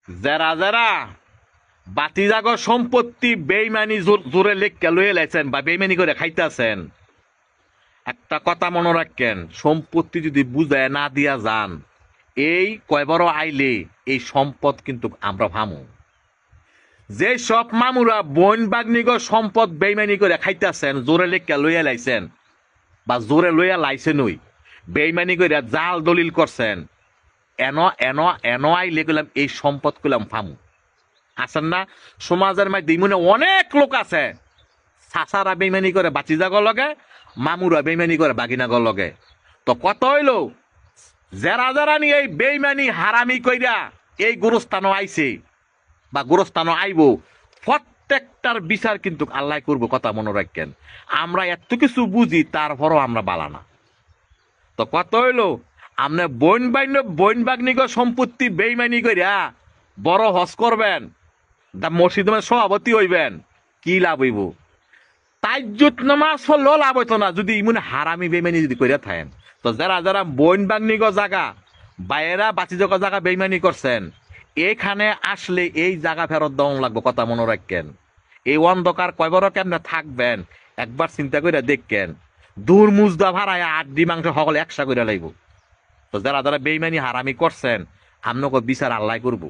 যারা যারা বাতিজাগ সম্পত্তি বেইমানি জোরে লেখকে লয়ে লাইছেন বা বেইমানি করে খাইতেছেন, একটা কথা মনে রাখেন, সম্পত্তি যদি বুঝায় না দিয়া যান, এই কয়বার আইলে এই সম্পদ কিন্তু আমরা ভামু। যে সব মামুরা বইন বাগনিগ সম্পদ বেইমানি করে খাইতেছেন, জোরে লেখকে লইয়া লাইছেন বা জোরে লইয়া লাইছেন, ওই বেইমানি করে জাল দলিল করছেন, এন এন এন আইলে কইলাম এই সম্পদ কইলাম ফামু। আছেন না সমাজের মধ্যে মনে অনেক লোক আছে, চাচারা বেইমানি করে বাচিজাগর লগে, মামুরা বেইমানি করে বাগিনাগর লগে। তো কত হইল, যারা যারা নিয়ে এই বেইমানি হারামি কইরা এই গোরস্থানও আইছে বা গোরস্থানও আইব, প্রত্যেকটার বিচার কিন্তু আল্লাহ করব, কথা মনে রাখেন। আমরা এত কিছু বুঝি, তারপরও আমরা বালা না। তো কত হইল, আপনি বইন বাগনিগ সম্পত্তি বেইমানি কইরা বড় হজ করবেন, মসজিদ সভাপতি হইবেন, কি লাভ হইব? তাইজুত নামাজ পড়লেও লাভ হইতো না যদি ইমন হারামি বেইমানি যদি কইরা থাকেন। তো যারা যারা বইন বাগনিগ জায়গা বাইরা বাঁচি যাওয়া জায়গা বেইমানি করছেন, এখানে আসলে এই জায়গা ফেরত দেওয়া লাগবে, কথা মনে রাখেন। এই অন্ধকার কয়বার কেমনে থাকবেন একবার চিন্তা করে দেখেন। দূর মুজদা ভাড়ায় আড্ডি মাংস সকলে একসা করে লাগব। তো যারা যারা বেইমানি হারামি করছেন, আপনাকে বিচার আল্লাহ করবো।